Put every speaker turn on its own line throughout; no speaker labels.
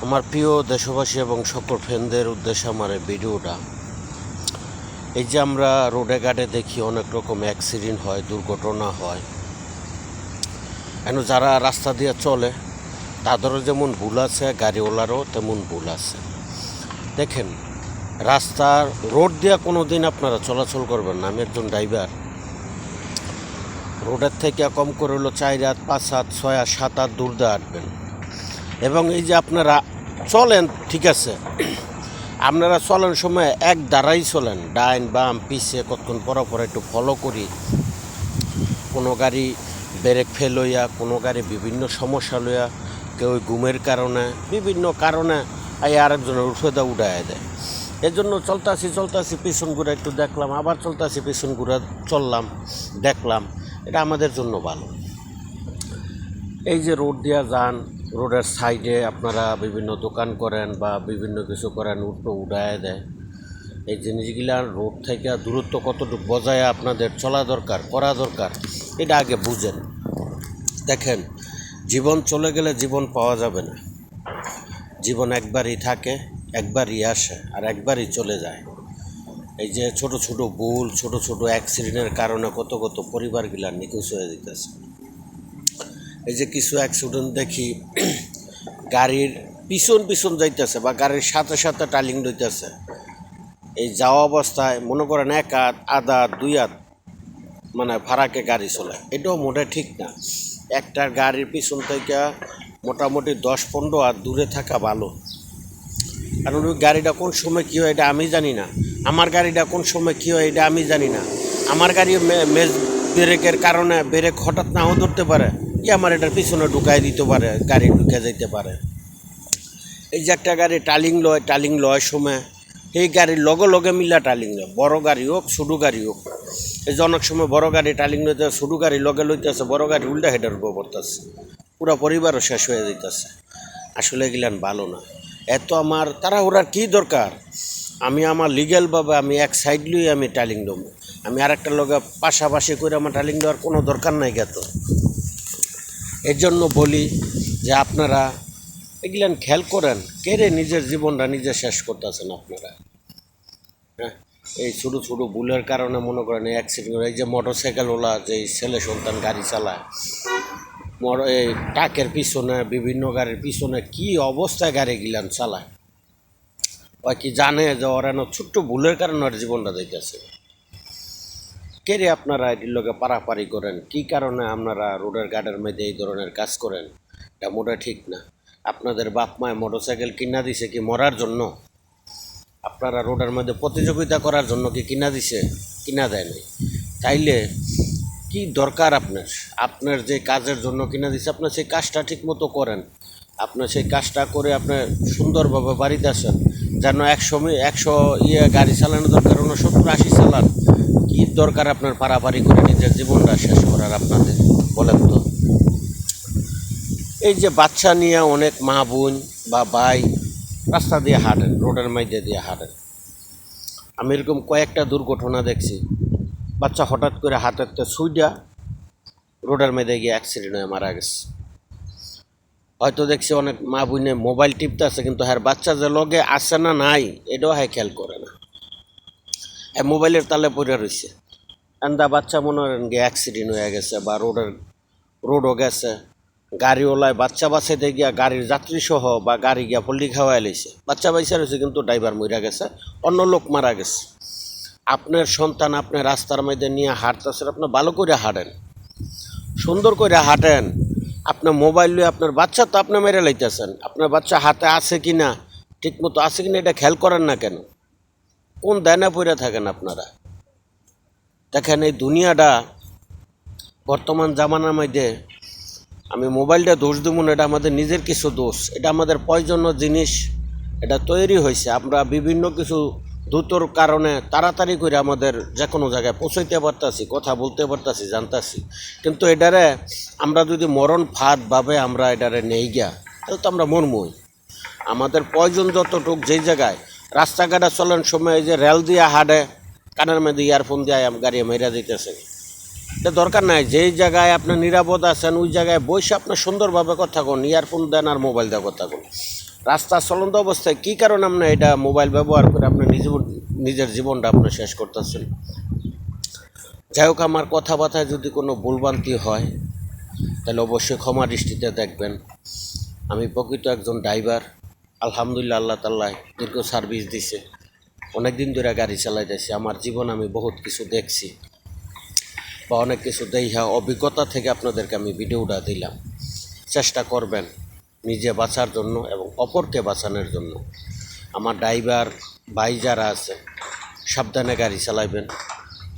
আমার প্রিয় দেশবাসী এবং সকল ফ্রেন্ডদের উদ্দেশ্যে আমার এই ভিডিওটা। এই যে আমরা রোডে ঘাটে দেখি অনেক রকম অ্যাক্সিডেন্ট হয়, দুর্ঘটনা হয়। কেন যারা রাস্তা দিয়ে চলে তাদেরও যেমন ভুল আছে, গাড়িওয়ালারও তেমন ভুল আছে। দেখেন, রাস্তার রোড দিয়ে কোনো দিন আপনারা চলাচল করবেন না। আমি একজন ড্রাইভার। রোডের থেকে কম করে হলো 4 হাত, 5 হাত, 6 হাত, 7 হাত দূর দিয়ে হাঁটবেন। এবং এই যে আপনারা চলেন, ঠিক আছে, আপনারা চলেন সময় এক দ্বারাই চলেন, ডাইন বাম পিছে কতক্ষণ পর একটু ফলো করি। কোনো গাড়ি ব্রেক ফেল হইয়া, কোনো গাড়ি বিভিন্ন সমস্যা লইয়া, কেউ ঘুমের কারণে, বিভিন্ন কারণে এই আরেকজনের উঠে উঠায় দেয়। এর জন্য চলতে পিছন ঘুরে একটু দেখলাম, আবার চলতে পিছন ঘুরে চললাম, দেখলাম। এটা আমাদের জন্য ভালো। এই যে রোড দিয়া যান, রোডের সাইডে আপনারা বিভিন্ন দোকান করেন বা বিভিন্ন কিছু করেন, উঠায় দেয়। এই জিনিসগুলা রোড থেকে দূরত্ব কতটুকু বজায় আপনাদের চলা দরকার, করা দরকার, এটা আগে বুঝেন। দেখেন, জীবন চলে গেলে জীবন পাওয়া যাবে না। জীবন একবারই থাকে, একবারই আসে, আর একবারই চলে যায়। এই যে ছোট ছোট ভুল, ছোট ছোট অ্যাক্সিডেন্টের কারণে কত পরিবারগুলা নিখোঁজ হয়ে যেতেছে। এই যে কিছু অ্যাক্সিডেন্ট দেখি, গাড়ির পিছন যাইতেছে বা গাড়ির সাথে টার্নিং লইতেছে। এই যাওয়া অবস্থায় মনে করেন 1 হাত, আধা হাত, 2 হাত মানে ফারাকে গাড়ি চলে, এটাও মোটে ঠিক না। একটা গাড়ির পিছন থেকে মোটামুটি 10-15 হাত দূরে থাকা ভালো। কারণ ওই গাড়িটা কোন সময় কী হয় এটা আমি জানি না, আমার গাড়িটা কোন সময় কী হয় এটা আমি জানি না। আমার গাড়ি ব্রেকের কারণে ব্রেক হঠাৎ নাও ধরতে পারে, কি আমার এটার পিছনে ঢুকাই দিতে পারে, গাড়ি ঢুকে যেতে পারে। এই যে একটা গাড়ি টার্নিং লয় সময় এই গাড়ির লগে মিলা টার্নিং লয়, বড় গাড়ি হোক ছোটো গাড়ি হোক। এই যে অনেক সময় বড় গাড়ি টার্নিং লইতে, ছোটো গাড়ি লগে লইতেছে, বড় গাড়ি উল্টা হেডের উপর পড়তেছে, পুরো পরিবারও শেষ হয়ে যেতেছে। আসলে এগুলান ভালো না। এত আমার তাড়াহুড়ার কী দরকার? আমি আমার লিগ্যালভাবে আমি এক সাইড লই আমি টার্নিং দেবো, আমি আরেকটা লগে পাশাপাশি করে আমার টার্নিং দেওয়ার কোনো দরকার নাই গেত। এর জন্য বলি যে আপনারা এগুলান খেয়াল করেন, কেড়ে নিজের জীবনটা নিজে শেষ করতেছেন আপনারা। হ্যাঁ, এই ছোটো ছোটো ভুলের কারণে মনে করেন এই অ্যাক্সিডেন্ট। এই যে মোটরসাইকেলওয়ালা যে ছেলে সন্তান গাড়ি চালায়, এই ট্রাকের পিছনে, বিভিন্ন গাড়ির পিছনে কি অবস্থায় গাড়ি গিলান চালায়, ওই কি জানে যে ওরা ছোট্ট ভুলের কারণে ওর জীবনটা যাইতেছে। কেড়ে আপনারা এটির লোকে পারাপারি করেন, কি কারণে আপনারা রোডের গার্ডের মধ্যে এই ধরনের কাজ করেন? এটা মোটা ঠিক না। আপনাদের বাপ মায় মোটরসাইকেল কিনা দিছে কি মরার জন্য? আপনারা রোডের মধ্যে প্রতিযোগিতা করার জন্য কি কিনা দিছে? কিনা দেয় নাই। তাইলে কি দরকার আপনার যে কাজের জন্য কিনা দিছে, আপনার সেই কাজটা ঠিক মতো করেন। আপনার সেই কাজটা করে আপনি সুন্দরভাবে বাড়িতে আসেন। যেন 100 গাড়ি চালানো দরকার, 70-80 চালান। কি দরকার আপনার পারাপারি করে নিজের জীবনটা শেষ করার? আপনাদের বলেন তো। এই যে বাচ্চা নিয়ে অনেক মা বোন বা ভাই রাস্তা দিয়ে হাঁটেন, রোডের মধ্যে দিয়ে হাঁটেন। আমি এরকম কয়েকটা দুর্ঘটনা দেখছি। বাচ্চা হঠাৎ করে হাতেরতে ছুইটা রোডের মধ্যে গিয়ে অ্যাক্সিডেন্ট হয়ে মারা গেছে। হয়তো দেখছি অনেক মা বোনে মোবাইল টিপতে আছে, কিন্তু হ্যাঁ বাচ্চা যে লগে আছে না নাই এটাও হ্যাঁ খেয়াল করে না, হ্যাঁ মোবাইলের তালে পড়ে রয়েছে। এন্দা বাচ্চা মনে করেন গিয়ে অ্যাক্সিডেন্ট হয়ে গেছে বা রোডও গেছে। গাড়িওয়ালায় বাচ্চা বাঁচাইতে গিয়া গাড়ির যাত্রী সহ বা গাড়ি গিয়া পল্লি খাওয়াই লাইছে, বাচ্চা বাইসা রয়েছে কিন্তু ড্রাইভার মইরা গেছে, অন্য লোক মারা গেছে। আপনার সন্তান আপনি রাস্তার মধ্যে নিয়ে হাঁটতেছেন, আপনি ভালো করে হাঁটেন, সুন্দর করে হাঁটেন। আপনার মোবাইল নিয়ে আপনার বাচ্চা তো আপনি মেরে লাইতেছেন, আপনার বাচ্চা হাতে আছে কি না, ঠিক মতো আছে কি না এটা খেয়াল করেন না কেন? কোন দেনা পড়ে থাকেন আপনারা? দেখেন, এই দুনিয়াটা বর্তমান জামানার মধ্যে আমি মোবাইলটা দোষ দেবো না, এটা আমাদের নিজের কিছু দোষ। এটা আমাদের প্রয়োজনীয় জিনিস, এটা তৈরি হয়েছে। আমরা বিভিন্ন কিছু দ্রুতর কারণে তাড়াতাড়ি করে আমাদের যে কোনো জায়গায় পৌঁছাইতে পারতাছি, কথা বলতে পারতাছি, জানতাছি। কিন্তু এটারে আমরা যদি মরণ ফাঁদভাবে আমরা এটারে নেই গিয়া, তাহলে তো আমরা মরমই। আমাদের প্রয়োজন যতটুক যেই জায়গায় রাস্তাঘাটে চলার সময় এই যে রেল দিয়ে হাঁটে, কানের মধ্যে ইয়ারফোন দিয়ে গাড়ি মেরা দিতেছে, এটা দরকার নাই। যেই জায়গায় আপনি নিরাপদ আছেন ওই জায়গায় বসে আপনি সুন্দরভাবে কথা কোন, ইয়ারফোন দেন আর মোবাইল দিয়ে কথা কোন। রাস্তা চলন্ত অবস্থায় কী কারণে আপনি এটা মোবাইল ব্যবহার করে আপনি নিজের জীবনটা আপনি শেষ করতেছেন। যাই হোক, আমার কথাবার্তায় যদি কোনো ভুলভ্রান্তি হয় তাহলে অবশ্যই ক্ষমা দৃষ্টিতে দেখবেন। আমি প্রকৃত একজন ড্রাইভার। আলহামদুলিল্লাহ, আল্লাহ তাআলা দীর্ঘ সার্ভিস দিছে, অনেক দিন ধরে গাড়ি চালাইতেছি। আমার জীবন আমি বহুত কিছু দেখছি বা অনেক কিছু দেখা অভিজ্ঞতা থেকে আপনাদেরকে আমি ভিডিওটা দিলাম। চেষ্টা করবেন নিজে বাঁচার জন্য এবং অপরকে বাঁচানোর জন্য। আমার ড্রাইভার ভাই যারা আছে, সাবধানে গাড়ি চালাইবেন।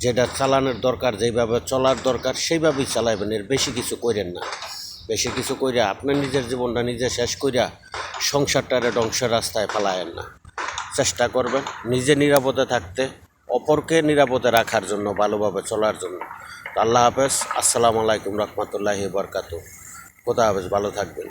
যেটা চালানোর দরকার, যেভাবে চলার দরকার সেইভাবেই চালাইবেন। এর বেশি কিছু করেন না। বেশি কিছু কইরা আপনার নিজের জীবনটা নিজে শেষ কইরা সংসারটারে ধ্বংসের রাস্তায় ফেলায়েন না। চেষ্টা করবেন নিজে নিরাপদে থাকতে, অপরকে নিরাপদে রাখার জন্য, ভালোভাবে চলার জন্য। আল্লাহ হাফেজ। আসসালামু আলাইকুম রহমতুল্লাহি ওয়া বারাকাতুহু। খোদা হাফেজ, ভালো থাকবেন।